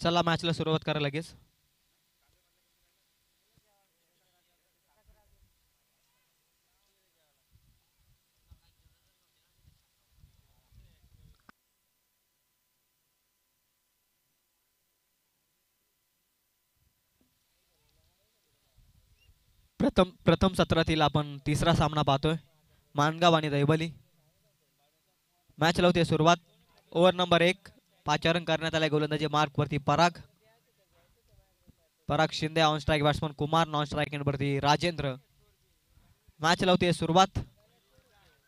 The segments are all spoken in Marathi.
चला मॅचला सुरुवात करा लगेच. प्रथम प्रथम सत्रातील आपण तिसरा सामना पाहतोय. मानगाव आणि दैवली. मॅच लावते सुरुवात. Over number 1. पाचारण करण्यात आले. गोलंदाजी मार्क वरती Parag. Parag Shinde on strike batsman Kumar. Non strike वरती राजेंद्र. मॅच लावते सुरुवात.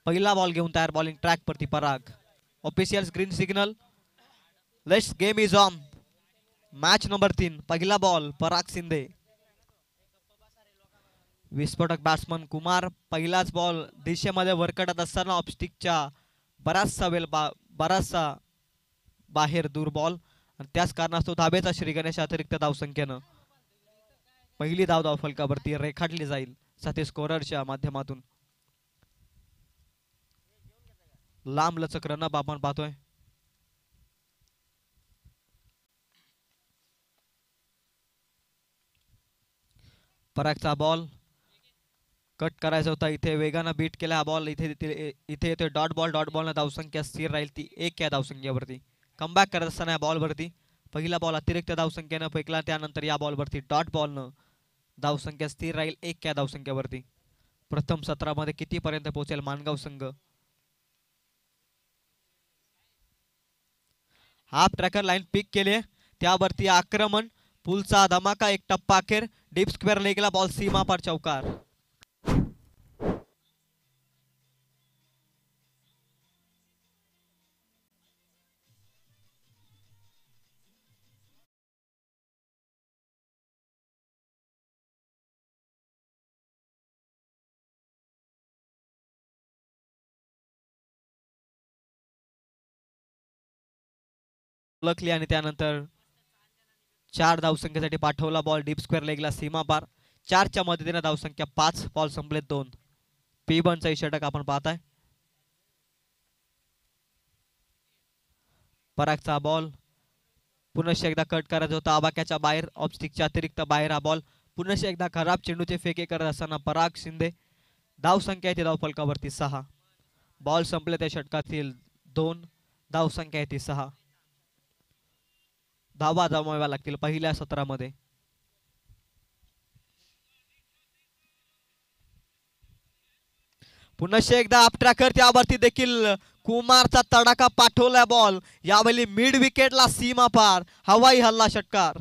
पहिला बॉल घेऊन तयार. बॉलिंग ट्रॅक वरती Parag. Officials green signal. Let's game is on. Match number 3. पहिला बॉल पराग शिंदे. विस्फोटक बॅट्समन कुमार. पहिलाच बॉल दिशेमध्ये वरकटत असताना ऑफस्टिकच्या बराचसा बाहेर दूर बॉल आणि त्याच कारणास्तव धाब्याचा श्री गणेश अतिरिक्त धावसंख्येनं पहिली धाव धावफलकावरती रेखाटली जाईल सतीश कोरडच्या माध्यमातून. लांब लचक रनअप आपण पाहतोय. परागचा बॉल कट करायचा होता. इथे वेगानं बीट केला हा बॉल. इथे येते डॉट बॉल. डॉट बॉलनं धावसंख्या स्थिर राहील ती 1 या धावसंख्येवरती. कमबॅक करत असताना या बॉलवरती पहिला बॉल अतिरिक्त धावसंख्येनं फेकला. त्यानंतर या बॉलवरती डॉट बॉलनं धावसंख्या स्थिर राहील 1 या धावसंख्येवरती. प्रथम सत्रामध्ये कितीपर्यंत पोहोचेल मानगाव संघ. हाफ ट्रॅकर लाईन पिक केले. त्यावरती आक्रमण. पुलचा धमाका. एक टप्पा अखेर. डीप स्क्वेअर लेगला बॉल सीमा पार चौकार. ओळखली आणि त्यानंतर 4 धावसंख्येसाठी पाठवला बॉल डीप स्क्वेअर लेगला सीमा पार. 4च्या मदतीने धावसंख्या 5. बॉल संपले 2. P1चा षटक आपण पाहताय. परागचा बॉल पुनश्च एकदा कट करायचा होता. आबाक्याच्या बाहेर ऑफस्टिकच्या अतिरिक्त बाहेर हा बॉल. पुनश्च एकदा खराब चेंडूचे फेके करत असताना पराग शिंदे. धावसंख्या येते धावफलकावरती 6. बॉल संपले त्या षटकातील 2. धावसंख्या येते 6. धावा जमवाव्या लागतील पहिल्या सत्रामध्ये. पुनश्च एकदा अपट्रॅकर. त्यावरती देखील कुमारचा तडाखा पाठवला बॉल. यावेळी मिड विकेटला सीमा पार. हवाई हल्ला षटकार.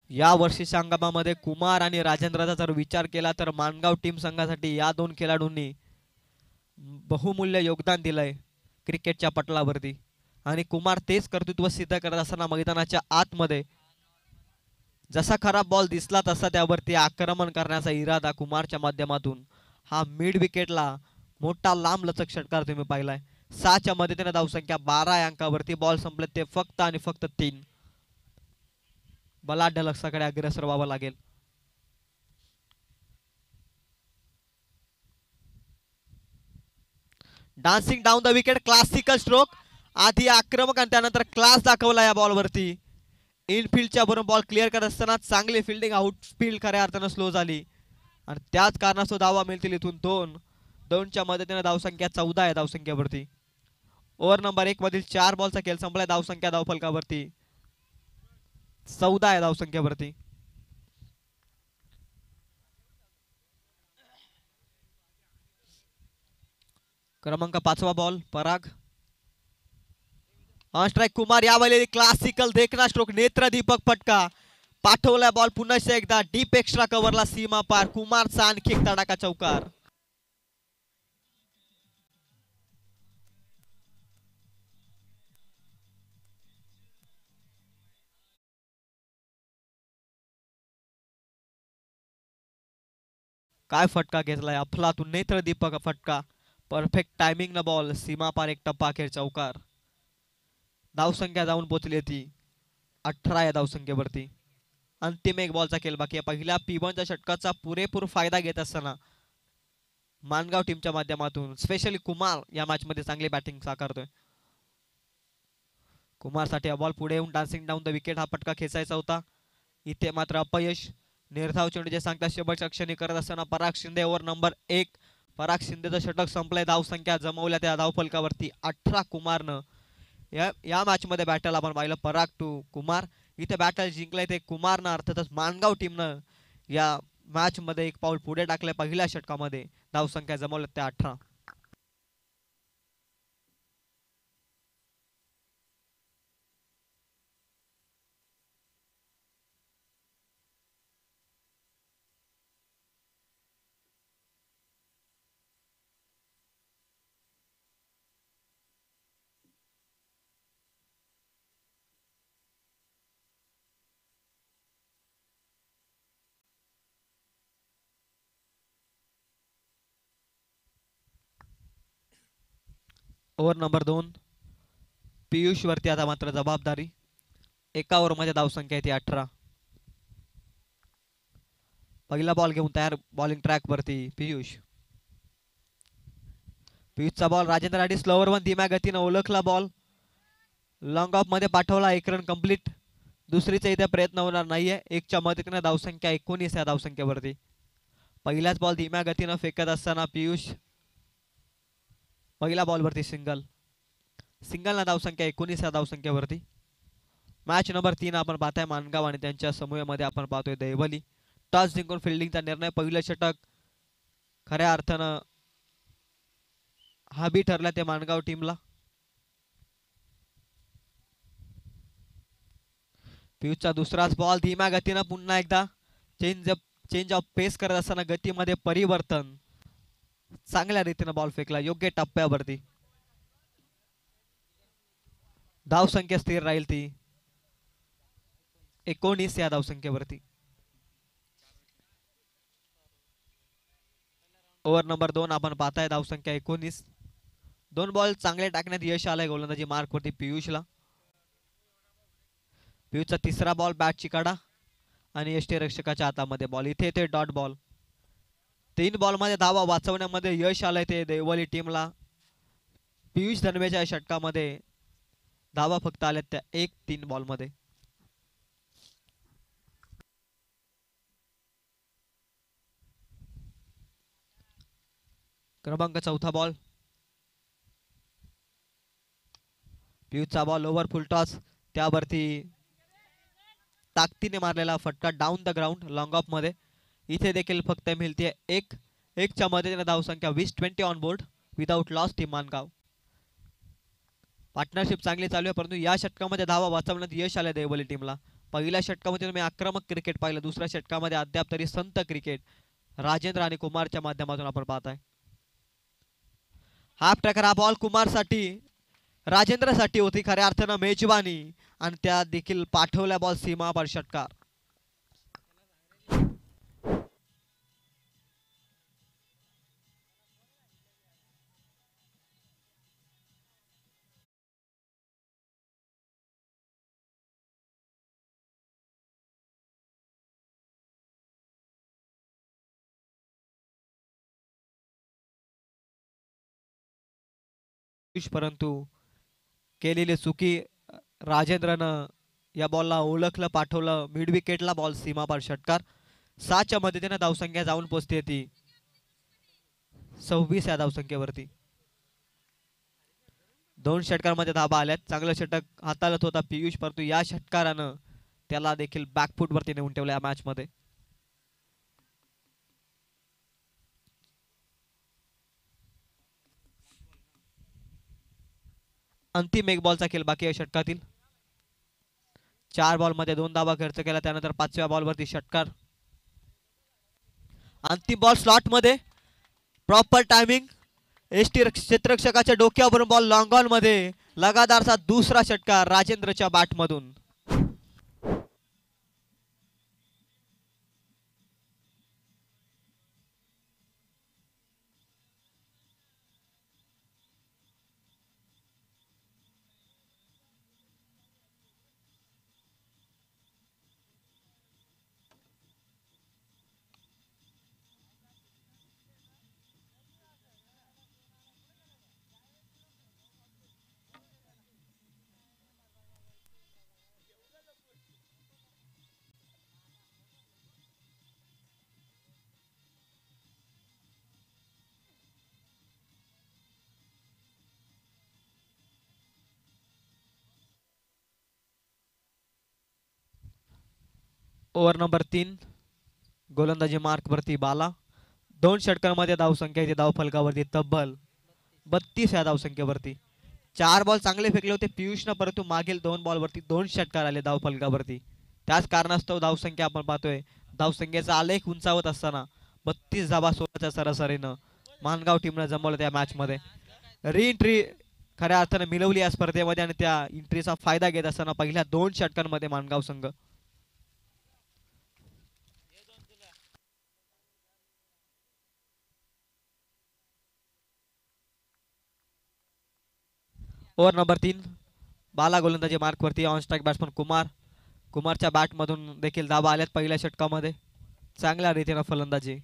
या वर्षीच्या हंगामामध्ये कुमार आणि राजेंद्रचा जर विचार केला तर मानगाव टीम संघासाठी या 2 खेळाडूंनी बहुमूल्य योगदान दिलंय क्रिकेटच्या पटलावरती. आणि कुमार तेच कर्तृत्व सिद्ध करत असताना मैदानाच्या आतमध्ये जसा खराब बॉल दिसला तसा त्यावरती आक्रमण करण्याचा इरादा कुमारच्या माध्यमातून. हा मिड विकेटला मोठा लांब लचक षटकार तुम्ही पाहिलाय. 6च्या मदतीने धावसंख्या 12 या अंकावरती. बॉल संपले ते फक्त आणि फक्त 3. बलाढ्य लक्षाकडे अग्रेसर व्हावं लागेल. Dancing down the wicket. Classical stroke. आधी आक्रमक आणि त्यानंतर क्लास दाखवला या बॉलवरती. इनफिल्डच्या भरून बॉल क्लिअर करत असताना चांगली फिल्डिंग. आउटफील्ड खऱ्या अर्थानं स्लो झाली आणि त्याच कारणास्तव धावा मिळतील इथून 2. 2च्या मदतीने धावसंख्या 14 या धावसंख्येवरती. ओव्हर नंबर 1 मधील 4 बॉलचा खेळ संपलाय. धावसंख्या धावफलकावरती 14 या धावसंख्येवरती. क्रमांक 5वा ball Parag. On strike Kumar. यावेळी क्लासिकल देखना स्ट्रोक. नेत्रदीपक फटका. पाठवलाय बॉल पुन्हा एकदा डीप एक्स्ट्रा कव्हरला सीमा पार. कुमारचा आणखी एक तडाखा चौकार. काय फटका घेतलाय अफलातून नेत्रदीपक फटका. परफेक्ट टायमिंग न बॉल सीमा पार एक टप्पा अखेर चौकार. धावसंख्या जाऊन पोहोचली ती 18 या धावसंख्येवरती. अंतिम एक बॉलचा खेळ बाकी आहे. पहिल्या P1च्या षटकाचा पुरेपूर फायदा घेत असताना मानगाव टीमच्या माध्यमातून स्पेशली कुमार या मॅच मध्ये चांगली बॅटिंग साकारतोय. कुमारसाठी हा बॉल पुढे येऊन डान्सिंग डाऊन द विकेट हा फटका खेचायचा होता. इथे मात्र अपयश. निर्धाव चेंडूचे सांगता शेवटच्या क्षणी करत असताना पराग शिंदे ओव्हर नंबर 1. पराग शिंदेचं षटक संपलंय. धावसंख्या जमवल्या त्या धावफलकावरती 18 कुमारनं. या मॅच मध्ये बॅटल आपण पाहिलं पराग टू कुमार. इथे बॅटल जिंकलंय ते कुमारनं. अर्थातच मानगाव टीमनं या मॅच मध्ये एक पाऊल पुढे टाकलंय. पहिल्या षटकामध्ये धावसंख्या जमवल्या त्या 18. Over number 2. पियुष वरती आता मात्र जबाबदारी. एका ओव्हर मध्ये धावसंख्या आहे ती 18. पहिला बॉल घेऊन तयार बॉलिंग ट्रॅक वरती पियुष. पियुषचा बॉल राजेंद्र आडी स्लोवर वन धीम्या गतीनं ओळखला बॉल लॉंग ऑफ मध्ये पाठवला. एक रन कंप्लीट. दुसरीचा इथे प्रयत्न होणार नाहीये. 1च्या मदतीने धावसंख्या 19 या धावसंख्येवरती. पहिलाच बॉल धीम्या गतीनं फेकत असताना पियुष पहिल्या बॉलवरती सिंगल. सिंगलना धावसंख्या 19 या धावसंख्येवरती. मॅच नंबर 3 आपण पाहताय मानगाव आणि त्यांच्या समूहामध्ये आपण पाहतोय दैवली. टॉस जिंकून फिल्डिंगचा निर्णय. पहिलं षटक खऱ्या अर्थानं हाबी ठरला ते मानगाव टीमला. पियुषचा दुसराच बॉल धीम्या गतीनं पुन्हा एकदा चेंज ऑफ पेस करत असताना गतीमध्ये परिवर्तन. चांगल्या रीतीने बॉल फेकला योग्य टप्प्यावरती. धावसंख्या स्थिर राहील ती 19 या धावसंख्येवरती. ओव्हर नंबर 2 आपण पाहताय धावसंख्या 19. 2 बॉल चांगले टाकण्यात यश आलंय गोलंदाजी मार्कवरती पियुषला. पियुषचा तिसरा बॉल बॅटची कडा आणि यष्टीरक्षकाच्या हातामध्ये बॉल. इथे ते डॉट बॉल. 3 बॉलमध्ये धावा वाचवण्यामध्ये यश आलंय ते दैवली टीमला. पियुष धनवेच्या षटकामध्ये धावा फक्त आल्यात त्या 1-3 बॉलमध्ये. क्रमांक 4 बॉल. पियुषचा बॉल ओव्हर फुल टॉस. त्यावरती ताकदीने मारलेला फटका down the ground long off मध्ये. इथे देखील फक्त मिळते 1च्या मदतीने धावसंख्या 20 on board without loss team Mangaon. Partnership चांगली चालू आहे परंतु या षटकामध्ये धावा वाचवण्यात यश आले दैवली टीमला. पहिल्या षटकामध्ये तुम्ही आक्रमक क्रिकेट पाहिलं. दुसऱ्या षटकामध्ये अद्याप तरी संत क्रिकेट राजेंद्र आणि कुमारच्या माध्यमातून आपण पाहताय. हाफ ट्रॅकर हा बॉल कुमारसाठी राजेंद्रसाठी होती खऱ्या अर्थानं मेजवानी आणि त्या देखील पाठवल्या बॉल सीमा पार षटकार. परंतु केलेली चुकी राजेंद्रनं या बॉलला ओळखलं पाठवलं मिड विकेटला बॉल सीमा पार षटकार. 6च्या मदतीने धावसंख्या जाऊन पोहोचते ती 26 या धावसंख्येवरती. 2 षटकांमध्ये धाबा आल्यात. चांगलं षटक हाताळत होता पियुष परंतु या षटकारानं त्याला देखील बॅकफूट वरती नेऊन ठेवलं या मॅच मध्ये. अंतिम 1 बॉलचा खेळ बाकी आहे षटकातील. 4 बॉलमध्ये 2 धावा खर्च केला. त्यानंतर 5व्या बॉलवरती षटकार. अंतिम बॉल स्लॉट मध्ये प्रॉपर टायमिंग. एसटी क्षेत्ररक्षकाच्या डोक्यावरून बॉल लॉंग ऑन मध्ये लगातारचा दुसरा षटकार राजेंद्रच्या बॅट मधून. ओव्हर नंबर 3, गोलंदाजी मार्क वरती बाला. 2 षटकांमध्ये धावसंख्या येते धावफलकावरती तब्बल 32 या धावसंख्येवरती. 4 बॉल चांगले फेकले होते पियुषनं, परंतु मागील 2 बॉलवरती 2 षटकार आले धावफलकावरती. त्याच कारणास्तव धावसंख्या आपण पाहतोय धावसंख्येचा आलेख उंचावत असताना 32 धावा 16च्या सरासरीनं मानगाव टीमनं जमवलं त्या मॅचमध्ये. री एंट्री खऱ्या अर्थानं मिळवली या स्पर्धेमध्ये आणि त्या एंट्रीचा फायदा घेत असताना पहिल्या 2 षटकांमध्ये मानगाव संघ. ओव्हर नंबर 3, बाला गोलंदाजी मार्कवरती. On strike batsman Kumar. कुमारच्या बॅटमधून देखील धावा आल्यात पहिल्या षटकामध्ये. चांगल्या रीतीनं फलंदाजी.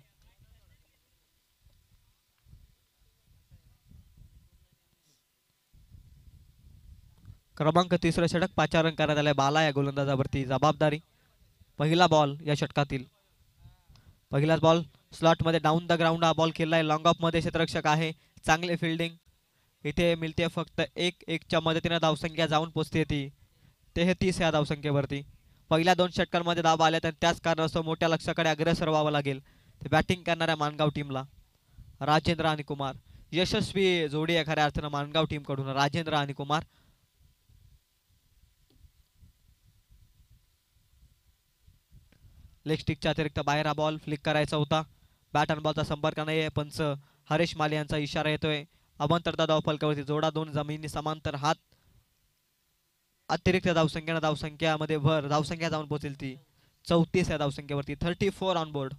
क्रमांक 3 षटक 5 रन करण्यात आले बाला या गोलंदाजावरती. जबाबदारी पहिला बॉल या षटकातील. पहिलाच बॉल स्लॉटमध्ये डाऊन द ग्राउंड हा बॉल खेळलाय. लॉंग ऑफ मध्ये क्षेत्ररक्षक आहे. चांगले फिल्डिंग इथे मिळते. फक्त 1-1च्या मदतीने धावसंख्या जाऊन पोचते ती 33 या धावसंख्येवरती. पहिल्या 2 षटकांमध्ये धावा आल्या आणि त्याच कारणास्तव मोठ्या लक्ष्याकडे अग्रेसर व्हावं लागेल ते बॅटिंग करणाऱ्या मानगाव टीमला. राजेंद्र आणि कुमार यशस्वी जोडी आहे खऱ्या अर्थानं मानगाव टीम कडून. राजेंद्र आणि कुमार. लेग स्टिकच्या अतिरिक्त बाहेर हा बॉल फ्लिक करायचा होता. बॅट आणि बॉलचा संपर्क नाही. पंच हरेश माले यांचा इशारा येतोय. अवंतरता धावफलकावरती जोडा 2 जमिनी समांतर हात. अतिरिक्त धावसंख्यामध्ये भर धावसंख्या जाऊन पोहोचेल ती 34 या धावसंख्येवरती. 34 ऑन बोर्ड.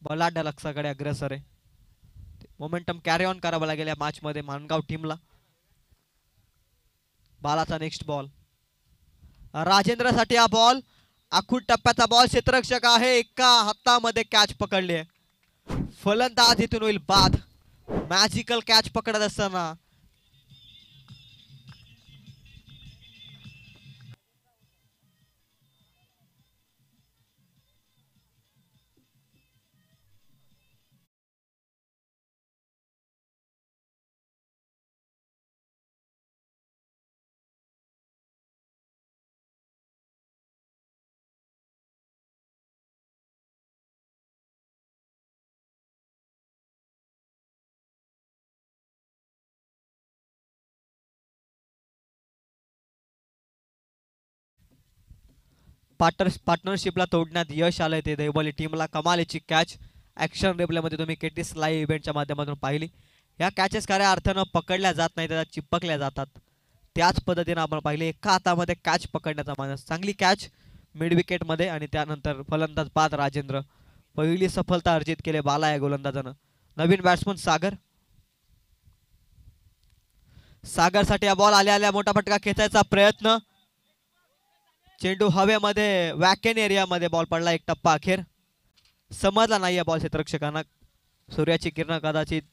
बलाढ्य लक्ष्याकडे अग्रेसर आहे. मोमेंटम कॅरी ऑन करावा लागेल या मॅच मध्ये मानगाव टीमला. बालाचा नेक्स्ट बॉल. राजेंद्रसाठी हा बॉल आखूड टप्प्याचा बॉल. क्षेत्ररक्षक आहे. एका हातामध्ये कॅच पकडली आहे. फलंदाज इथून होईल बाद. मॅजिकल कॅच पकडत असताना पार्टनरशिपला तोडण्यात यश आलंय ते देवबली टीमला. कमालीची कॅच ॲक्शन रिप्लेमध्ये तुम्ही केटीस लाईव्ह इव्हेंटच्या माध्यमातून पाहिली. या कॅचेस खऱ्या अर्थानं पकडल्या जात नाही, त्याला चिपकल्या जातात. त्याच पद्धतीनं आपण पाहिले एका हातामध्ये कॅच पकडण्याचा मानस. चांगली कॅच मिड विकेटमध्ये आणि त्यानंतर फलंदाज बाद राजेंद्र. पहिली सफलता अर्जित केली बाला या गोलंदाजानं. नवीन बॅट्समन सागर. सागरसाठी हा बॉल आल्या मोठा फटका खेचायचा प्रयत्न. चेंडू हवेमध्ये वॅकेन एरियामध्ये बॉल पडला. एक टप्पा अखेर समजला नाही या बॉल क्षेत्ररक्षकांना. सूर्याची किरण कदाचित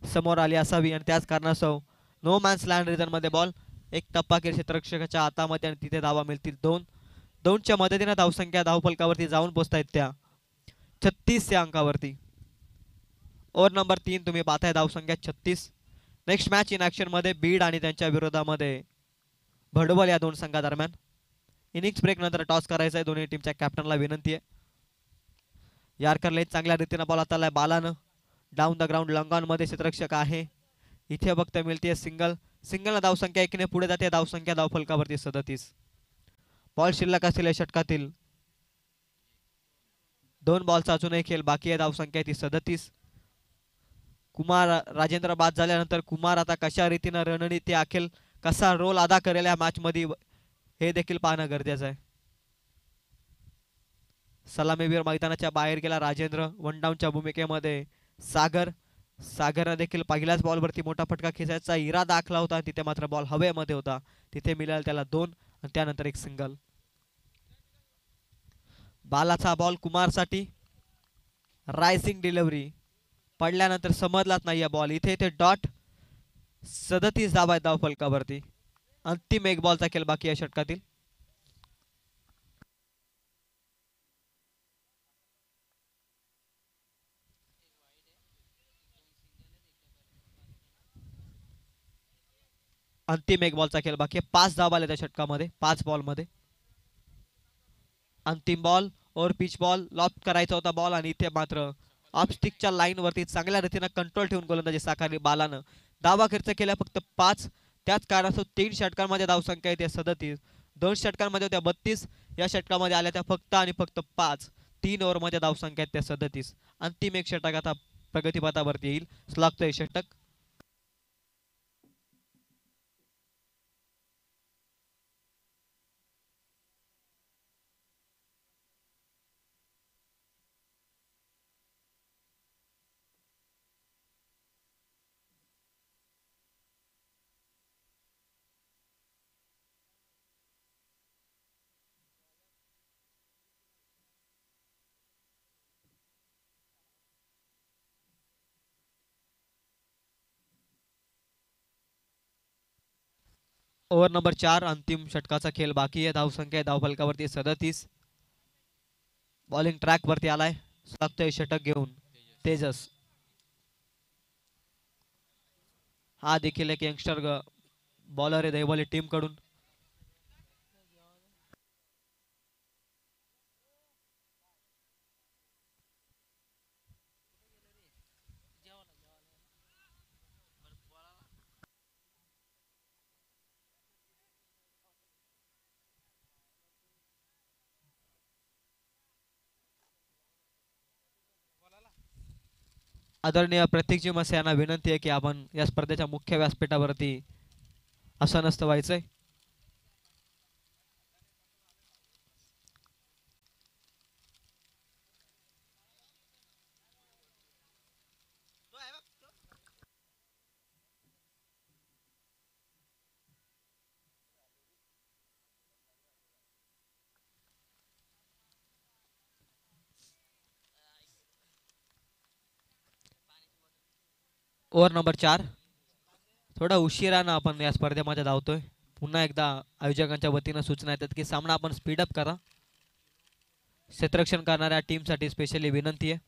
समोर आली असावी आणि त्याच कारणास्तव नो मॅन्स लँड रिजन मध्ये बॉल. एक टप्पा अखेर क्षेत्ररक्षकाच्या हातामध्ये आणि तिथे धावा मिळतील 2च्या मदतीने धावसंख्या धावफलकावरती जाऊन पोहोचतायत त्या 36 या अंकावरती. ओव्हर नंबर 3 तुम्ही पाहताय धावसंख्या 36. नेक्स्ट मॅच इन ॲक्शन मध्ये बीड आणि त्यांच्या विरोधामध्ये भडवल या 2 संघादरम्यान. इनिंग्स ब्रेक नंतर टॉस करायचा आहे. दोन्ही टीमच्या कॅप्टनला विनंती आहे. यार्कर लेट चांगल्या रीतीने बॉल हाताळलाय बालानं. डाऊन द ग्राउंड लॉंग मध्ये क्षेत्ररक्षक आहे. इथे फक्त मिळते सिंगल धावसंख्या 1ने पुढे जाते. धावसंख्या धावफलकावरती 37. बॉल शिल्लक असलेल्या षटकातील 2 बॉलचा अजूनही खेळ बाकी आहे. धावसंख्या ती 37. कुमार राजेंद्र बाद झाल्यानंतर कुमार आता कशा रीतीनं रणनीती आखेल, कसा रोल अदा करेल या मॅच मध्ये हे देखील पाहणं गरजेचं आहे. सलामीवीर मैदानाच्या बाहेर गेला राजेंद्र. 1 डाऊनच्या भूमिकेमध्ये सागरने देखील पहिल्याच बॉलवरती मोठा फटका खेचायचा इरादा आखला होता. तिथे मात्र बॉल हवेमध्ये होता. तिथे मिळाला त्याला 2 आणि त्यानंतर एक सिंगल. बालाचा बॉल कुमारसाठी. रायझिंग डिलिव्हरी पडल्यानंतर समजलाच नाही या बॉल. इथे डॉट. 37 धावा आहेत धावफलकावरती. अंतिम एक बॉलचा खेळ बाकी या षटकातील. अंतिम एक बॉलचा खेळ बाकी. 5 धावा आल्या त्या षटकामध्ये 5 बॉलमध्ये. अंतिम ball over pitch ball loft करायचा होता बॉल आणि इथे मात्र ऑफस्टिकच्या लाईन वरती चांगल्या रीतीने कंट्रोल ठेवून गोलंदाजी साकारली बालानं. धावा खर्च केल्या फक्त 5. त्याच कारणास्तव 3 षटकांमध्ये धावसंख्या येते 37. 2 षटकांमध्ये होत्या 32. या षटकामध्ये आल्या त्या फक्त आणि फक्त 5. 3 ओव्हरमध्ये धावसंख्या आहेत त्या 37. अंतिम एक षटक आता प्रगतीपथावरती येईल. स्लॉगचं षटक. ओव्हर नंबर 4 अंतिम षटकाचा खेळ बाकी आहे. धावसंख्या धावफलकावरती 37. बॉलिंग ट्रॅक वरती आलाय स्वागतोय षटक घेऊन तेजस. हा देखील एक यंगस्टर बॉलर आहे दहिवली टीम कडून. आदरणीय प्रत्येकजी मसे यांना विनंती आहे की आपण या स्पर्धेच्या मुख्य व्यासपीठावरती असं नसतं व्हायचंय. ओव्हर नंबर 4 थोडा उशिरानं आपण या स्पर्धेमध्ये धावतोय. पुन्हा एकदा आयोजकांच्या वतीनं सूचना येतात की सामना आपण स्पीडअप करा. क्षेत्ररक्षण करणाऱ्या टीमसाठी स्पेशली विनंती आहे.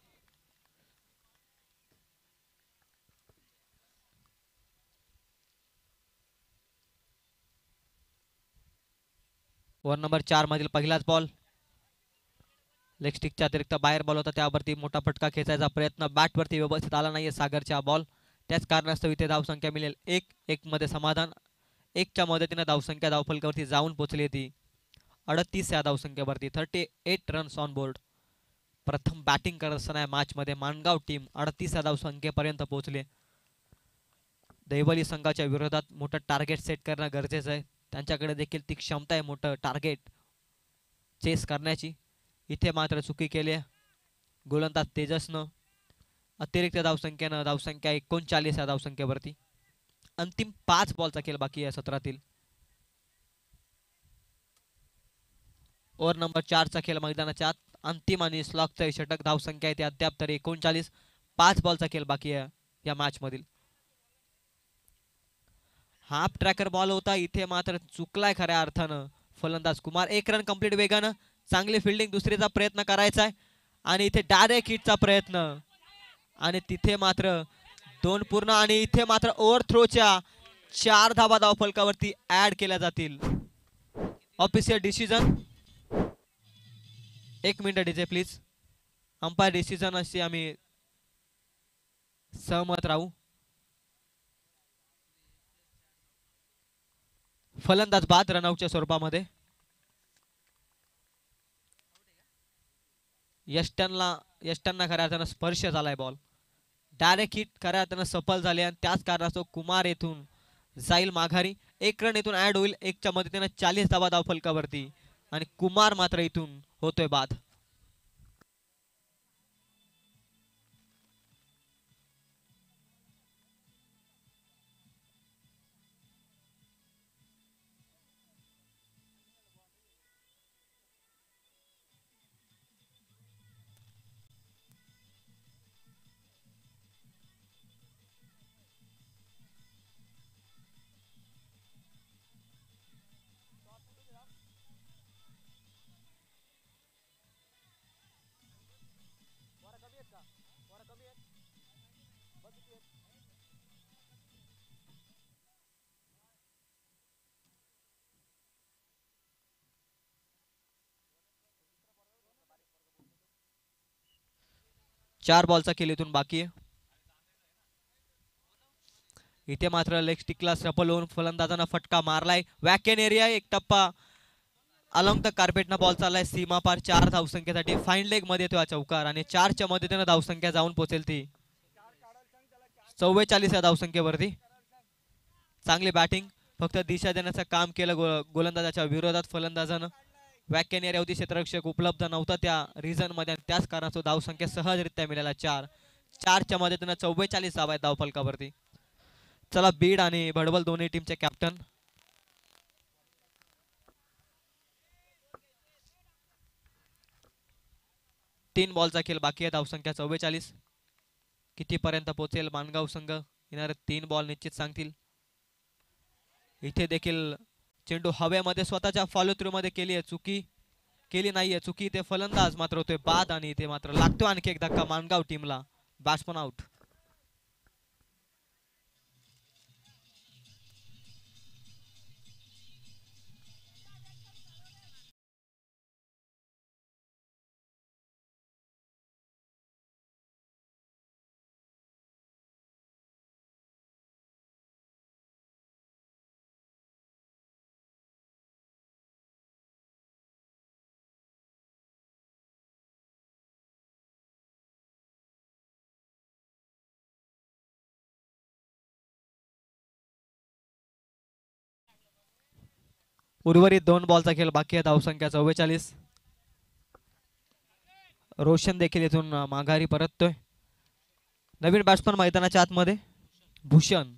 ओव्हर नंबर 4 मधील पहिलाच बॉल लेग स्टिकच्या अतिरिक्त बाहेर बॉल होता त्यावरती मोठा फटका खेचायचा प्रयत्न बॅटवरती व्यवस्थित आला नाहीये सागरच्या बॉल. त्याच कारणास्तव इथे धावसंख्या मिळेल 1. मध्ये समाधान. 1च्या मदतीने धावसंख्या धावफलकावरती जाऊन पोहोचली ती 38 या धावसंख्येवरती. 38 रन्स ऑन बोर्ड. प्रथम बॅटिंग करत असताना मॅचमध्ये माणगाव टीम 38 या धावसंख्येपर्यंत पोहोचले. दहिवली संघाच्या विरोधात मोठं टार्गेट सेट करणं गरजेचं आहे. त्यांच्याकडे देखील ती क्षमता आहे मोठं टार्गेट चेस करण्याची. इथे मात्र चुकी केली आहे गोलंदाज तेजसनं. अतिरिक्त धावसंख्येनं धावसंख्या 39 या धावसंख्येवरती. अंतिम 5 बॉलचा खेळ बाकी आहे सत्रातील. ओव्हर नंबर 4चा खेळ मैदानाच्या आत. अंतिम आणि स्लॉगचा षटक. धावसंख्या आहे अद्याप तरी 39. 5 बॉलचा खेळ बाकी आहे या मॅच मधील. हाफ ट्रॅकर बॉल होता इथे मात्र चुकलाय खऱ्या अर्थानं फलंदाज कुमार. 1 रन कंप्लीट वेगानं. चांगली फिल्डिंग दुसरीचा प्रयत्न करायचा आहे आणि इथे डायरेक्ट हिटचा प्रयत्न आणि तिथे मात्र 2 पूर्ण आणि इथे मात्र ओव्हर थ्रोच्या 4 धावा धावफलकावरती ऍड केल्या जातील. Official decision. 1 minute DJ please. Umpire decision अशी आम्ही सहमत राहू. फलंदाज बाद रनआउटच्या स्वरूपामध्ये. यष्टनला खऱ्या अर्थानं स्पर्श झालाय बॉल. डायरेक्ट हिट खऱ्या अर्थानं सफल झाले आणि त्याच कारणास्तव कुमार येथून जाईल माघारी. 1 रन इथून ऍड होईल. 1च्या मदतीने 40 धावा धावफलकावरती आणि कुमार मात्र इथून होतोय बाद. 4 बॉलचा खेळ इथून बाकी आहे. इथे मात्र लेग स्टिकला सफल होऊन फलंदाजांना फटका मारलाय. वॅकेन एरिया एक टप्पा अलॉंग द कार्पेटना बॉल चाललाय सीमा पार 4 धावसंख्येसाठी. फाईन लेग मध्ये तो चौकार आणि 4च्या मदतीने धावसंख्या जाऊन पोहोचेल ती 44 या धावसंख्येवरती. चांगली बॅटिंग फक्त दिशा देण्याचं काम केलं गोलंदाजाच्या विरोधात फलंदाजानं. वॅकेन एरियावरती क्षेत्ररक्षक उपलब्ध नव्हता त्या रिझन मध्ये आणि त्याच कारणास्तव धावसंख्या सहजरित्या मिळाला 4च्या मदतीने 44 धावा आहेत धावफलकावरती. चला बीड आणि भडवल दोन्ही टीमचे कॅप्टन. तीन बॉलचा खेळ बाकी आहे. धावसंख्या 44. कितीपर्यंत पोहोचेल माणगाव संघ येणारे 3 बॉल निश्चित सांगतील. इथे देखील चेंडू हवेमध्ये स्वतःच्या फॉलो थ्रू मध्ये केली आहे. चुकी केली नाहीये. चुकी ते फलंदाज मात्र होतोय बाद आणि इथे मात्र लागतो आणखी एक धक्का माणगाव टीमला. Batsman out. उर्वरित 2 बॉलचा खेळ बाकी आहे. धावसंख्या 44. रोशन देखील इथून माघारी परततोय. नवीन बॅट्समन मैदानाच्या आतमध्ये भूषण.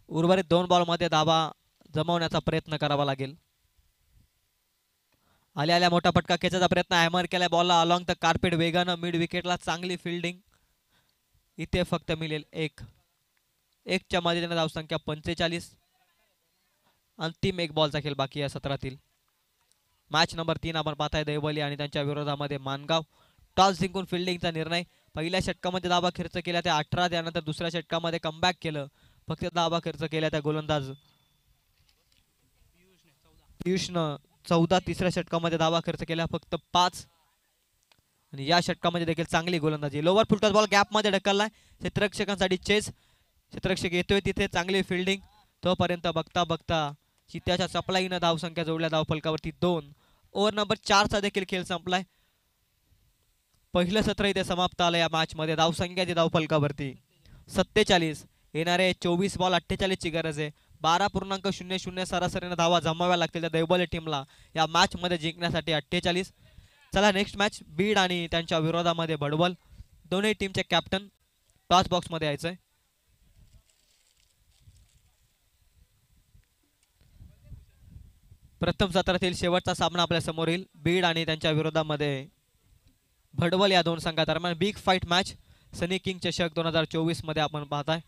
उर्वरित 2 बॉल मध्ये धावा जमवण्याचा प्रयत्न करावा लागेल. आल्या आल्या मोठा फटका खेचायचा प्रयत्न. हॅमर केलाय बॉलला अलॉंग द कार्पेट वेगानं मिड विकेटला. चांगली फिल्डिंग. इथे फक्त मिळेल 1च्या मदतीने धावसंख्या 45. अंतिम 1 बॉलचा खेळ बाकी आहे 17तील. मॅच नंबर 3 आपण पाहताय दैवली आणि त्यांच्या विरोधामध्ये मानगाव. टॉस जिंकून फिल्डिंगचा निर्णय. पहिल्या षटकामध्ये धावा खर्च केल्या त्या 18. त्यानंतर दुसऱ्या षटकामध्ये कमबॅक केलं. फक्त धावा खर्च केल्या त्या गोलंदाज पियुषनं 14. तिसऱ्या षटकामध्ये धावा खर्च केल्या फक्त 5. आणि या षटकामध्ये देखील चांगली गोलंदाजी. लोवर फुलटॉस बॉल गॅप मध्ये ढकललाय. क्षेत्ररक्षकांसाठी चेस. क्षेत्ररक्षक येतोय तिथे. चांगली फिल्डिंग. तोपर्यंत बघता बघता चित्त्याच्या सप्लाईनं धावसंख्या जोडल्या धावफलकावरती 2. ओव्हर नंबर 4चा देखील खेळ संपलाय. पहिलं सत्र इथे समाप्त आलं या मॅच मध्ये. धावसंख्या ती धावफलकावरती 47. येणारे 24 बॉल 48 ची गरज आहे. 12.00 सरासरीने धावा जमाव्या लागतील त्या दैवले टीमला या मॅच मध्ये जिंकण्यासाठी. 48. चला नेक्स्ट मॅच बीड आणि त्यांच्या विरोधामध्ये भडवल. दोन्ही टीमचे कॅप्टन टॉस बॉक्स मध्ये यायचंय. प्रथम सत्रातील शेवटचा सामना आपल्या समोर येईल. बीड आणि त्यांच्या विरोधामध्ये भडवल या दोन संघादरम्यान बिग फाईट मॅच. सनी किंग चषक 2024 मध्ये आपण पाहताय.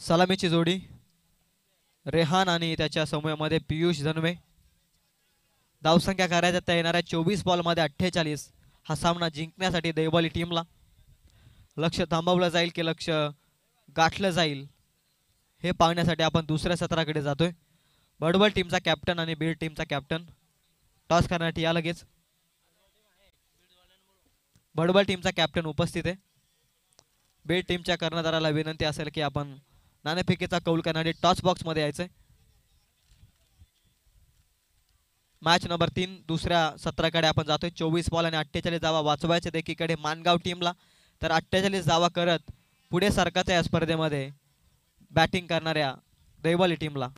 सलामीची जोडी रेहान आणि त्याच्या समूहामध्ये पियुष धनवे. धावसंख्या करायच्या त्या येणाऱ्या 24 बॉलमध्ये 48. हा सामना जिंकण्यासाठी दैवली टीमला लक्ष थांबवलं जाईल की लक्ष गाठलं जाईल हे पाहण्यासाठी आपण दुसऱ्या सत्राकडे जातोय. बडबल टीमचा कॅप्टन आणि बीड टीमचा कॅप्टन टॉस करण्यासाठी या लगेच. बडबल टीमचा कॅप्टन उपस्थित आहे. बीड टीमच्या कर्णधाराला विनंती असेल की आपण नाणेफेकीचा कौल करण्यासाठी टॉस बॉक्समध्ये यायचंय. मॅच नंबर 3 दुसऱ्या सत्राकडे आपण जातोय. 24 बॉल आणि 48 धावा वाचवायचे एकीकडे मानगाव टीमला तर 48 धावा करत पुढे सरकायचं या स्पर्धेमध्ये बॅटिंग करणाऱ्या दैवली टीमला.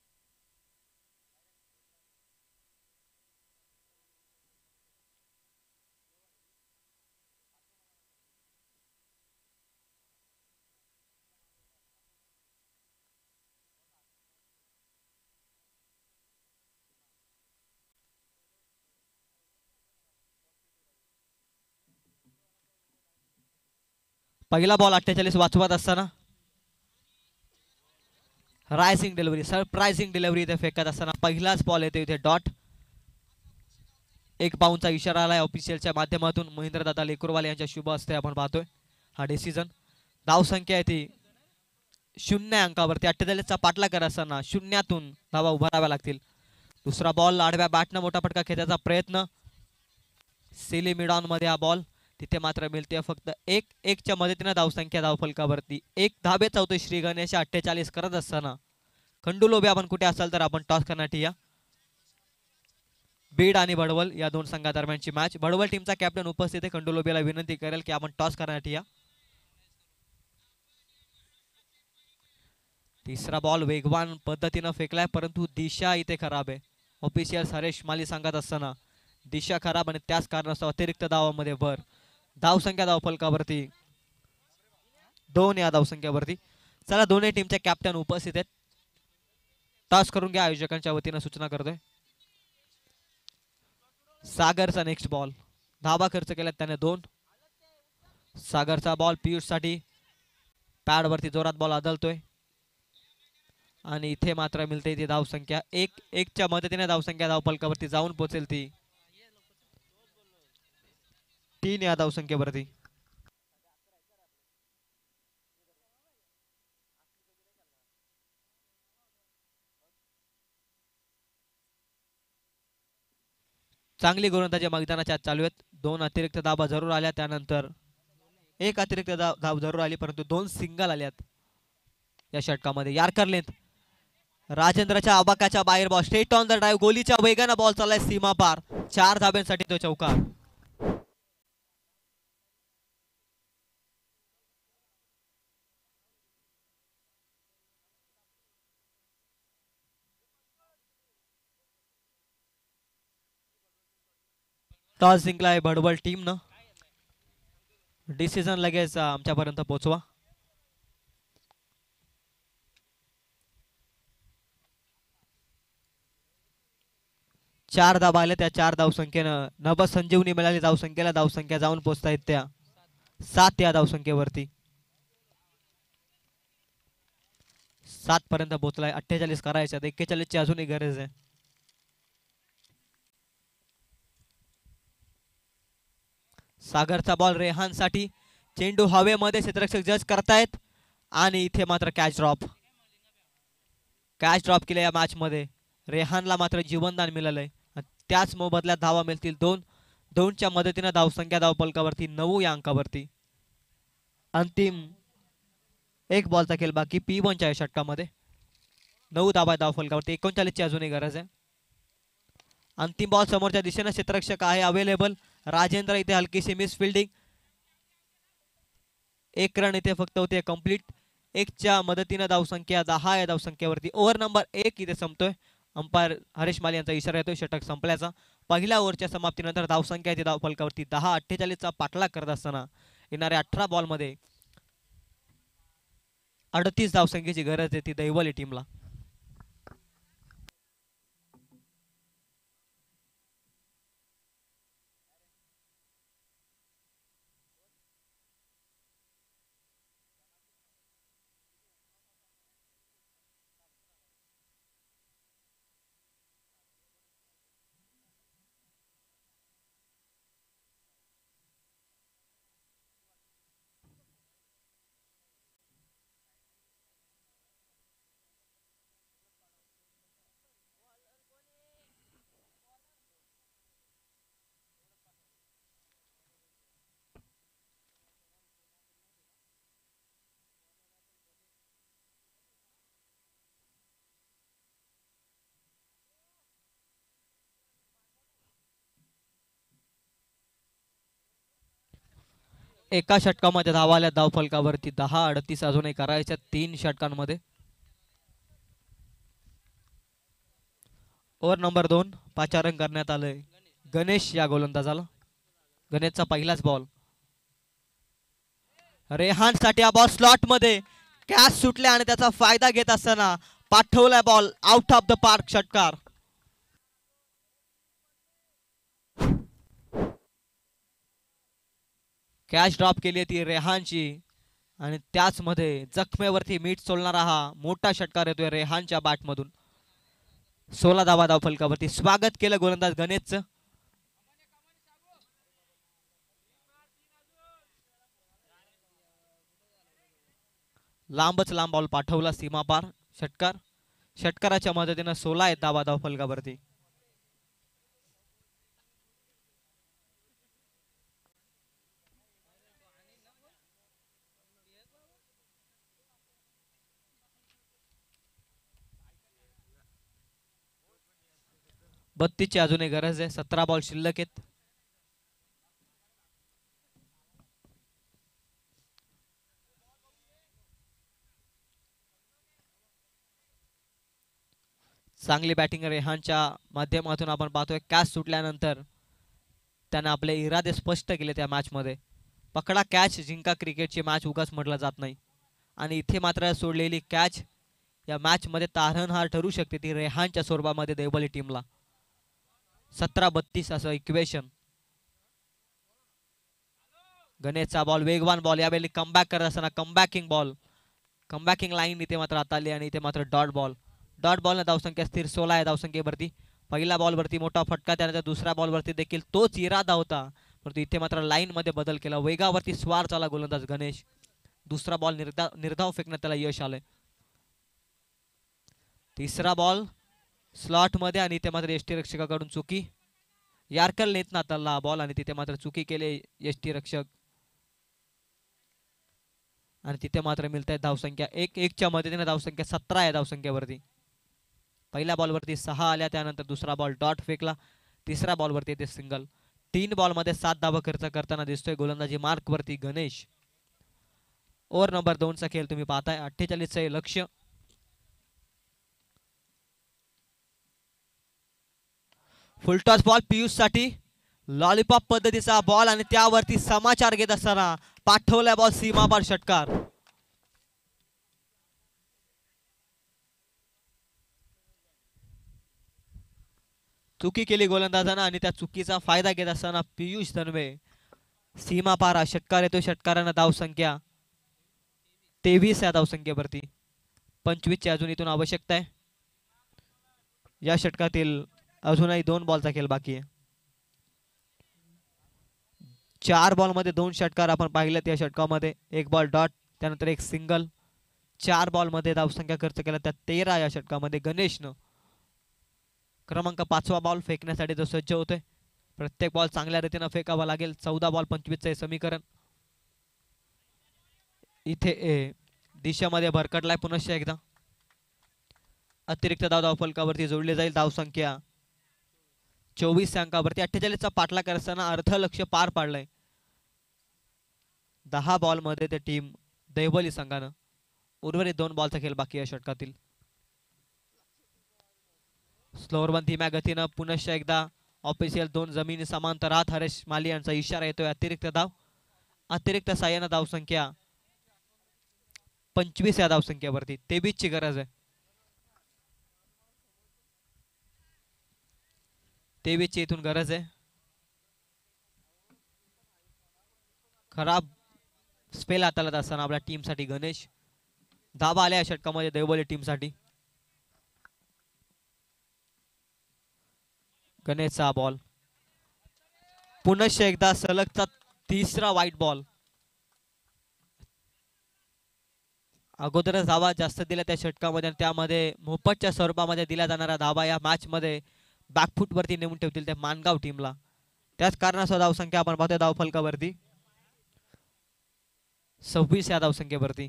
पहिला बॉल 48 वाचवत असताना रायसिंग डिलिव्हरी सरप्राइझिंग डिलिव्हरी इथे फेकत असताना पहिलाच बॉल येतो इथे डॉट. एक बाउनचा इशारा आलाय ऑफिशियलच्या माध्यमातून. महेंद्रदादा लेकुरवाले यांच्या शुभ हस्ते आपण पाहतोय हा डिसिजन. धावसंख्या आहे ती 0 अंकावरती. 48चा पाठला करत असताना शून्यातून धावा उभाराव्या लागतील. दुसरा बॉल आडव्या बॅटनं मोठा फटका खेळण्याचा प्रयत्न. सिली मिडॉन मध्ये हा बॉल तिथे मात्र मिळते फक्त 1-1च्या मदतीने धावसंख्या धावफलकावरती 1 धाबेचा होतोय श्री गणेश 48 करत असताना. खंडू लोबे आपण कुठे असाल तर आपण टॉस करण्यासाठी या. बीड आणि बडवल या दोन संघादरम्यानची मॅच. बडवल टीमचा कॅप्टन उपस्थित आहे. खंडू लोबेला विनंती करेल की आपण टॉस करण्यासाठी या. तिसरा बॉल वेगवान पद्धतीनं फेकलाय परंतु दिशा इथे खराब आहे. ऑफिशियल हरेश माली सांगत असताना दिशा खराब आणि त्याच कारणास्तव अतिरिक्त धावामध्ये भर. धावसंख्या धावफलकावरती 2 या धावसंख्यावरती. चला दोन्ही टीमचे कॅप्टन उपस्थित आहेत. टॉस करून घ्या आयोजकांच्या वतीनं सूचना करतोय. सागरचा नेक्स्ट बॉल. धावा खर्च केल्यात त्याने 2. सागरचा बॉल पियुष साठी पॅडवरती जोरात बॉल आदळतोय आणि इथे मात्र मिळते ती धावसंख्या 1-1च्या मदतीने धावसंख्या धावफलकावरती जाऊन पोहोचेल ती 3 या धावसंख्येवरती. चांगली गोलंदाजी मैदानाच्या चालू आहेत. 2 अतिरिक्त धावा जरूर आल्या त्यानंतर 1 अतिरिक्त धाव जरूर आली परंतु 2 सिंगल आल्यात या षटकामध्ये. यार्कर लेंथ राजेंद्रच्या आबाकाच्या बाहेर ball straight on the drive. गोलीच्या वेगाने बॉल चाललाय सीमा पार. 4 धाब्यांसाठी तो चौकार. टॉस जिंकलाय बडवल टीमनं. डिसिजन लगेच आमच्यापर्यंत पोहोचवा. चार धाबा आले त्या 4 धावसंख्येनं नभ संजीवनी मिळाली धावसंख्येला. धावसंख्या जाऊन पोहोचतायत त्या 7 या धावसंख्येवरती. 7 पर्यंत पोहोचलाय. 48 करायच्या 41 ची अजूनही गरज आहे. सागरचा बॉल रेहान साठी. चेंडू हवेमध्ये क्षेत्ररक्षक जज करतायत आणि इथे मात्र कॅच ड्रॉप. कॅच ड्रॉप केल्या या मॅच मध्ये. रेहानला मात्र जीवनदान मिळालंय. त्याच मोबदल्यात धावा मिळतील 2च्या मदतीने धावसंख्या धावफलकावरती 9 या अंकावरती. अंतिम 1 बॉलचा खेळ बाकी P1च्या या षटकामध्ये. 9 धावा धावफलकावरती. 39 ची अजूनही गरज आहे. अंतिम बॉल समोरच्या दिशेने क्षेत्ररक्षक आहे अवेलेबल. राजेंद्र इथे हलकीशी मिस फिल्डिंग. 1 रन इथे फक्त होते कंप्लीट. 1च्या मदतीने धावसंख्या 10 या धावसंख्येवरती. ओव्हर नंबर 1 इथे संपतोय. अंपायर हरेश माली यांचा इशारा येतोय षटक संपल्याचा. पहिल्या ओव्हरच्या समाप्तीनंतर धावसंख्या इथे धावफलकावरती 10-48चा पाठलाग करत असताना येणाऱ्या 18 बॉलमध्ये 38 धावसंख्येची गरज आहे ती दैवली टीमला. एका षटकामध्ये धावा आल्या धावफलकावरती 10-38 अजूनही करायच्या 3 षटकांमध्ये. ओव्हर नंबर 2 पाचारण करण्यात आलंय गणेश या गोलंदाजाला. गणेशचा पहिलाच बॉल. रेहान साठी हा बॉल स्लॉट मध्ये कॅच सुटल्या आणि त्याचा फायदा घेत असताना पाठवलाय ball out of the park. षटकार. कॅच ड्रॉप केली ती रेहानची आणि त्याच मध्ये जखमेवरती मीठ सोडणारा हा मोठा षटकार येतोय रेहानच्या बॅटमधून. 16 धावा धावफलकावरती. स्वागत केलं गोलंदाज गणेशचं. लांबच लांब बॉल पाठवला सीमापार. षटकार. षटकाराच्या मदतीनं 16 आहेत धावा धावफलकावरती. बत्तीसची अजूनही गरज आहे. 17 बॉल शिल्लक आहेत. चांगली बॅटिंग रेहानच्या माध्यमातून आपण पाहतोय. कॅच सुटल्यानंतर त्याने आपले इरादे स्पष्ट केले त्या मॅच मध्ये. पकडा कॅच जिंका क्रिकेटची मॅच उगाच म्हटलं जात नाही आणि इथे मात्र सोडलेली कॅच या मॅच मध्ये तारणहार ठरू शकते ती रेहानच्या स्वरूपामध्ये देवबली टीमला. 17-32 असं इक्वेशन. गणेशचा बॉल वेगवान बॉल. यावेळी कमबॅक करत असताना कमबॅकिंग बॉल. कमबॅकिंग लाईन इथे मात्र आता आली आणि इथे मात्र डॉट बॉल. डॉट बॉलने धावसंख्या स्थिर 16 आहे धावसंख्येवरती. पहिला बॉल वरती मोठा फटका. त्यानंतर दुसऱ्या बॉल वरती देखील तोच इरादा होता परंतु इथे मात्र लाईन मध्ये बदल केला. वेगावरती स्वार चाला गोलंदाज गणेश. दुसरा बॉल निर्धाव फेकण्यात त्याला यश आलंय. तिसरा बॉल स्लॉट मध्ये आणि इथे मात्र यष्टीरक्षकाकडून चुकी. यार्कर नेत ना त्याला बॉल आणि तिथे मात्र चुकी केले यष्टीरक्षक आणि तिथे मात्र मिळते धावसंख्या 1-1च्या मदतीने. धावसंख्या 17 आहे धावसंख्येवरती. पहिल्या बॉलवरती 6 आल्या. त्यानंतर दुसरा बॉल डॉट फेकला. तिसऱ्या बॉलवरती ते सिंगल. 3 बॉलमध्ये 7 धावा खर्च करताना दिसतोय गोलंदाजी मार्क वरती गणेश. ओव्हर नंबर 2 चा खेळ तुम्ही पाहताय. 48 लक्ष्य. फुलटॉस बॉल पियुष साठी. लॉलीपॉप पद्धतीचा बॉल आणि त्यावरती समाचार घेत असताना पाठवलाय बॉल सीमापार. षटकार. चुकी केली गोलंदाजानं आणि त्या चुकीचा फायदा घेत असताना पियुष धनवे सीमापार हा षटकार येतो. षटकारानं धावसंख्या 23 या धावसंख्येवरती. 25 ची अजून इथून आवश्यकता आहे. या षटकातील अजूनही 2 बॉलचा खेळ बाकी आहे. 4 बॉल मध्ये 2 षटकार आपण पाहिलेत. या षटकामध्ये 1 बॉल डॉट त्यानंतर 1 सिंगल. 4 बॉल मध्ये धावसंख्या खर्च केला त्या 13 या षटकामध्ये. गणेशनं क्रमांक 5वा बॉल फेकण्यासाठी तो सज्ज होतोय. प्रत्येक बॉल चांगल्या रीतीने फेकावा लागेल. 14 बॉल 25 चे समीकरण. इथे दिशेमध्ये भरकटलाय पुनश्च एकदा. अतिरिक्त धाव फलकावरती जोडली जाईल. धावसंख्या 24 अंकावरती. 48 चा पाठलाग करताना अर्ध लक्ष्य पार पाडलंय. 10 बॉल मध्ये ते टीम देवबली संघानं. उर्वरित 2 बॉलचा खेळ बाकी या षटकातील. स्लोअर वन धीम्या गतीनं पुनश्च एकदा ऑफिशियल 2 जमिनी समांतरात हरेश माली यांचा इशारा येतोय. अतिरिक्त धाव. अतिरिक्त साह्यानं धावसंख्या 25 या धावसंख्येवरती. 23 ची गरज आहे. 23 ची इथून गरज आहे. खराब स्पेल हाताळत असताना आपल्या टीम साठी गणेश. धावा आल्या षटकामध्ये देवबली टीम साठी. गणेशचा बॉल पुनश्च एकदा सलगचा 3रा वाईट बॉल. अगोदरच धावा जास्त दिल्या त्या षटकामध्ये आणि त्यामध्ये मोफतच्या स्वरूपामध्ये दिल्या जाणाऱ्या धावा या मॅच मध्ये बॅकफुट वरती नेऊन ठेवतील त्या मानगाव टीमला. त्याच कारणासह धावसंख्या आपण पाहतोय धाव फलकावरती 26 या धावसंख्येवरती.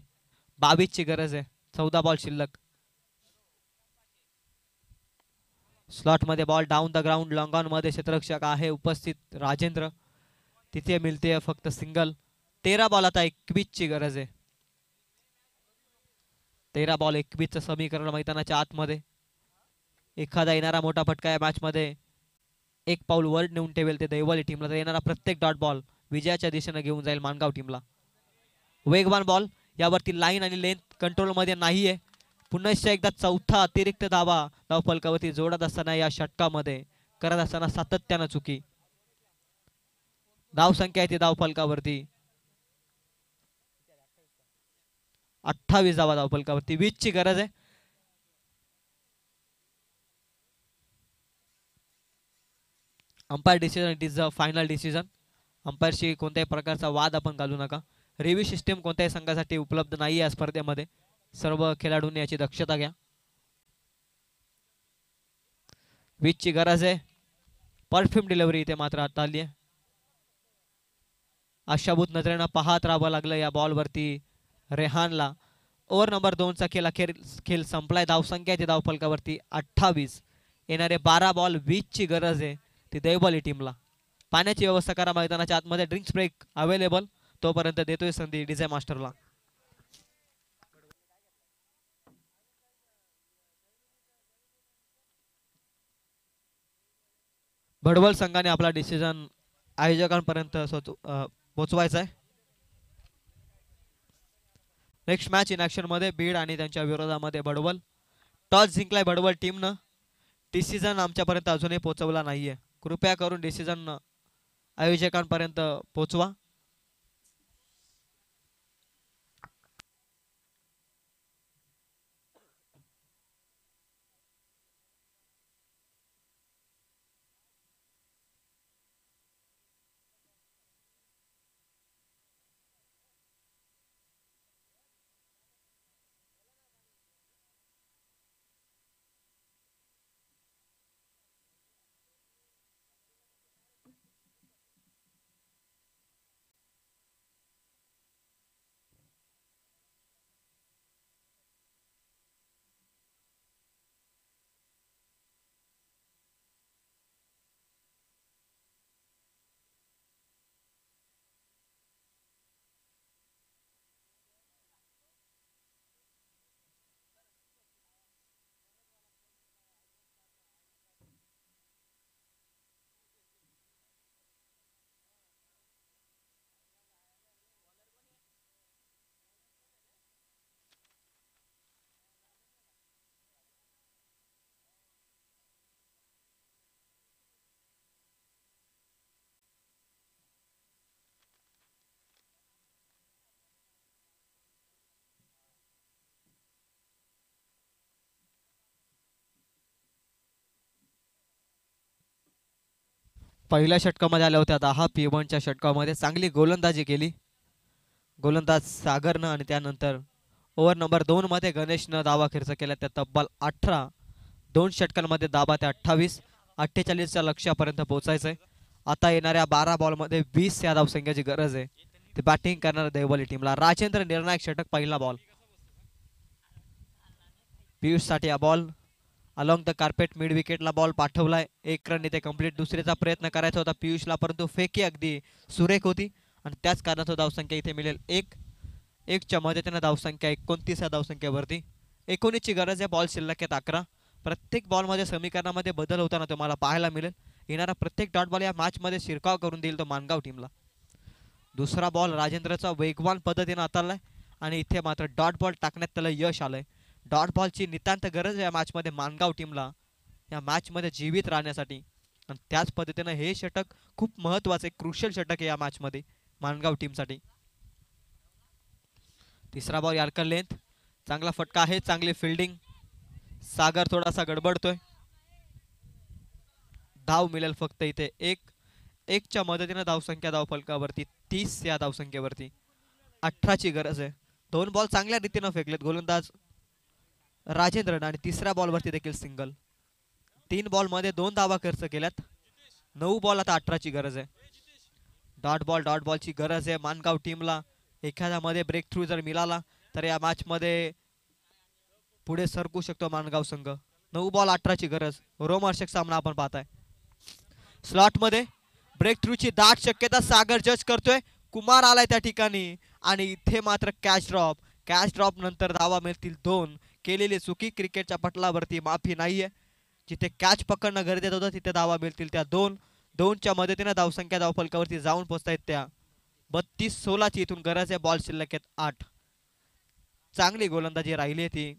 22 ची गरज आहे. 14 बॉल शिल्लक. स्लॉट मध्ये ball down the ground. Long on मध्ये क्षेत्ररक्षक आहे उपस्थित राजेंद्र. तिथे मिळते फक्त सिंगल. 13 बॉल आता 21 ची गरज आहे. 13 बॉल 21 समीकरण मैदानाच्या आतमध्ये. एखादा येणारा मोठा फटका या मॅच मध्ये एक पाऊल वर नेऊन ठेवेल ते दैवली टीमला. तर येणारा प्रत्येक डॉट बॉल विजयाच्या दिशेने घेऊन जाईल मानगाव टीमला. वेगवान बॉल यावरती लाईन आणि लेंथ कंट्रोल मध्ये नाहीये. पुन्हा एकदा चौथा अतिरिक्त धावा धावफलकावरती जोडत असताना या षटकामध्ये करत असताना सातत्यानं चुकी. धावसंख्या येते धावफलकावरती 28 धावा धावफलकावरती. 20 ची गरज आहे. Umpire decision it is a final decision. अंपायरशी कोणत्याही प्रकारचा वाद आपण घालू नका. रिव्ह्यू सिस्टीम कोणत्याही संघासाठी उपलब्ध नाही या स्पर्धेमध्ये. सर्व खेळाडूंनी याची दक्षता घ्या. 20 ची गरज आहे. परफ्यूम डिलिव्हरी इथे मात्र आता आली आहे. आशाभूत नजरेनं पाहत राहावं लागलं या बॉलवरती रेहानला. ओव्हर नंबर 2 चा खेळ संपलाय. धावसंख्या येते धावफलकावरती 28. येणारे 12 बॉल 20 ची गरज आहे ती दैवली टीमला. पाण्याची व्यवस्था करा मैदानाच्या आतमध्ये. Drinks break available. तोपर्यंत देतोय संधी डीजे मास्टरला. भडवल संघाने आपला डिसिजन आयोजकांपर्यंत पोहोचवायचा आहे. नेक्स्ट मॅच इन ऍक्शन मध्ये बीड आणि त्यांच्या विरोधामध्ये भडवल. टॉस जिंकलाय भडवल टीमनं. डिसिजन आमच्यापर्यंत अजूनही पोहोचवला नाहीये. कृपया करून डिसिजन आयोजकांपर्यंत पोहोचवा. पहिल्या षटकामध्ये आल्या होत्या 10 P1च्या षटकामध्ये चांगली गोलंदाजी केली गोलंदाज सागरनं. आणि त्यानंतर ओव्हर नंबर 2 मध्ये गणेशनं धावा खर्च केला. त्या तब्बल 18. 2 षटकांमध्ये धाबा त्या 28. 48च्या लक्ष्यापर्यंत पोहोचायचंय. आता येणाऱ्या 12 बॉलमध्ये 20 या धावसंख्येची गरज आहे ते बॅटिंग करणाऱ्या दैवली टीमला. राजेंद्र निर्णायक षटक पहिला बॉल. पियुष साठी हा ball along the carpet mid विकेटला बॉल पाठवलाय. 1 रन इथे कंप्लीट. दुसरीचा प्रयत्न करायचा होता पियुषला परंतु फेकी अगदी सुरेख होती आणि त्याच कारणाचं धावसंख्या इथे मिळेल 1 च्या मदतीने धावसंख्या 29 या धावसंख्येवरती. 19 ची गरज आहे. बॉल शिल्लक आहेत 11. प्रत्येक बॉलमध्ये समीकरणामध्ये बदल होताना तुम्हाला पाहायला मिळेल. येणारा प्रत्येक डॉट बॉल या मॅच मध्ये शिरकाव करून देईल तो मानगाव टीमला. दुसरा बॉल राजेंद्रचा वेगवान पद्धतीने हाताळलाय आणि इथे मात्र डॉट बॉल टाकण्यात त्याला यश आलंय. डॉट बॉलची नितांत गरज आहे या मॅच मध्ये मानगाव टीमला या मॅच मध्ये जीवित राहण्यासाठी. आणि त्याच पद्धतीने हे षटक खूप महत्त्वाचे क्रुशियल षटक आहे या मॅच मध्ये मानगाव टीमसाठी. तिसरा बॉल यार्कर लेंथ. चांगला फटका आहे. चांगली फिल्डिंग. सागर थोडासा गडबडतोय. धाव मिळेल फक्त इथे 1 च्या मदतीने धावसंख्या धावफलकावरती 30 या धावसंख्येवरती. 18 ची गरज आहे. 2 बॉल चांगल्या रीतीने फेकलेत गोलंदाज राजेंद्रन आणि तिसऱ्या बॉलवरती देखील सिंगल. 3 बॉल मध्ये 2 धावा खर्च केल्यात. 9 बॉल आता 18 ची गरज आहे. डॉट बॉलची गरज आहे मानगाव टीमला. एखाद्या मध्ये ब्रेक थ्रू जर मिळाला तर या मॅच मध्ये पुढे सरकू शकतो मानगाव संघ. 9 बॉल 18 ची गरज. रोमहर्षक सामना आपण पाहताय. स्लॉट मध्ये ब्रेक थ्रू ची दाट शक्यता सागर जज करतोय. कुमार आलाय त्या ठिकाणी आणि इथे मात्र कॅच ड्रॉप नंतर धावा मिळतील 2. केलेली चुकी क्रिकेटच्या पटलावरती माफी नाहीये. जिथे कॅच पकडणं गरजेचं होतं तिथे धावा मिळतील त्या 2च्या मदतीने धावसंख्या धावफलकावरती जाऊन पोहोचतायत त्या 32-16ची इथून गरज आहे. बॉल शिल्लक आहेत 8. चांगली गोलंदाजी राहिली ती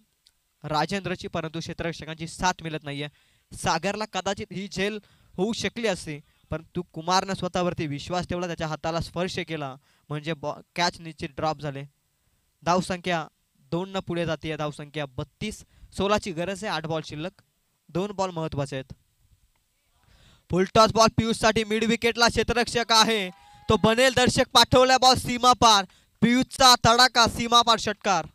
राजेंद्रची, परंतु क्षेत्ररक्षकांची साथ मिळत नाहीये. सागरला कदाचित ही झेल होऊ शकली असती, परंतु कुमारने स्वतःवरती विश्वास ठेवला, त्याच्या हाताला स्पर्श केला म्हणजे कॅच निश्चित ड्रॉप झाले. धावसंख्या 2 न पुढे जाते. धावसंख्या 32-16ची गरज आहे. 8 बॉल शिल्लक. 2 बॉल महत्वाचे आहेत. फुलटॉस बॉल पियुष साठी. मिड विकेटला क्षेत्ररक्षक आहे तो बनेल. दर्शक पाठवला बॉल सीमा पार. पियुषचा तडाखा सीमा पार षटकार.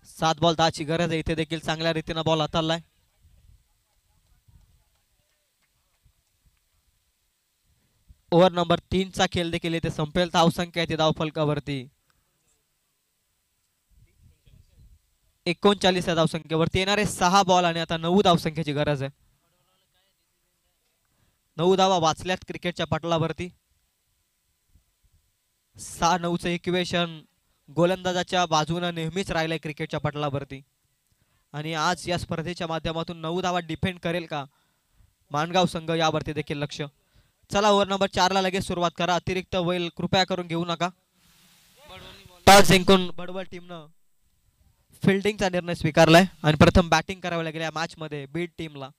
सात बॉल 10ची गरज आहे. इथे देखील चांगल्या रीतीने बॉल हाताळलाय. ओव्हर नंबर 3चा खेळ देखील इथे संपेल. धावसंख्या येते धावफलकावरती 39 या धावसंख्येवरती येणारे 6 बॉल आणि आता 9 धावसंख्येची गरज आहे. 9 धावा वाचल्यात क्रिकेटच्या पटलावरती. 6-9चं इक्वेशन गोलंदाजाच्या बाजूने नेहमीच राहिलंय क्रिकेटच्या पटलावरती आणि आज या स्पर्धेच्या माध्यमातून 9 धावा डिफेंड करेल का माणगाव संघ यावरती देखील लक्ष. चला ओव्हर नंबर 4ला लगेच सुरुवात करा. अतिरिक्त वेळ कृपया करून घेऊ नका. टॉस जिंकून बडवल टीमनं फिल्डिंगचा निर्णय स्वीकारलाय आणि प्रथम बॅटिंग करावी लागेल या मॅच मध्ये बीड टीमला.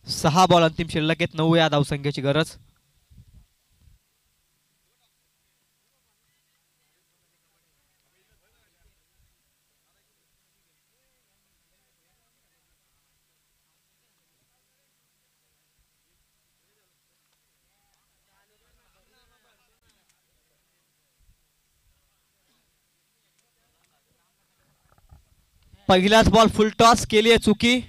सहा बॉल अंतिम शिल्लक आहेत. 9 या धावसंख्येची गरज. पहिलाच बॉल फुल टॉस केली आहे चुकी.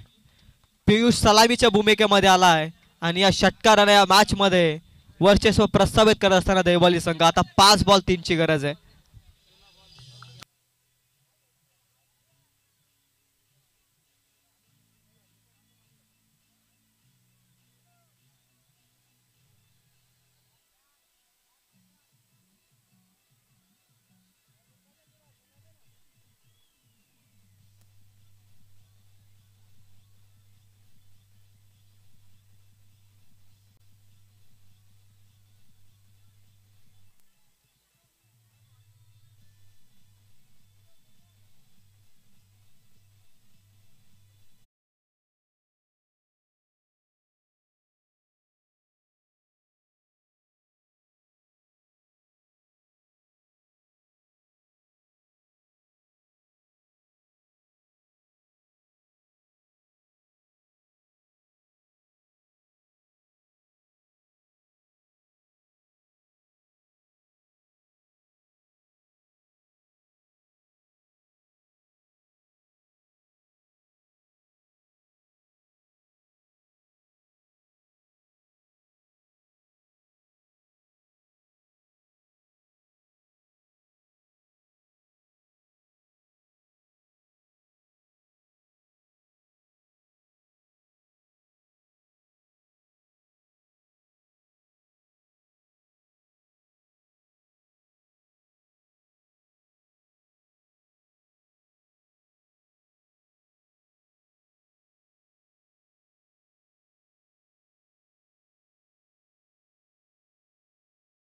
पियुष सलामीच्या भूमिकेमध्ये आला आहे आणि या षटकाराने या मॅच मध्ये वर्चस्व प्रस्थापित करत असताना दैवाली संघ आता 5 बॉल 3ची गरज आहे.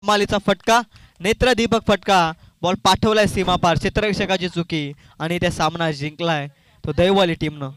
मालीचा फटका, नेत्रदीपक फटका. बॉल पाठवलाय सीमा पार. क्षेत्ररक्षकाची चुकी आणि त्या सामना जिंकलाय तो दैवाली टीमनं.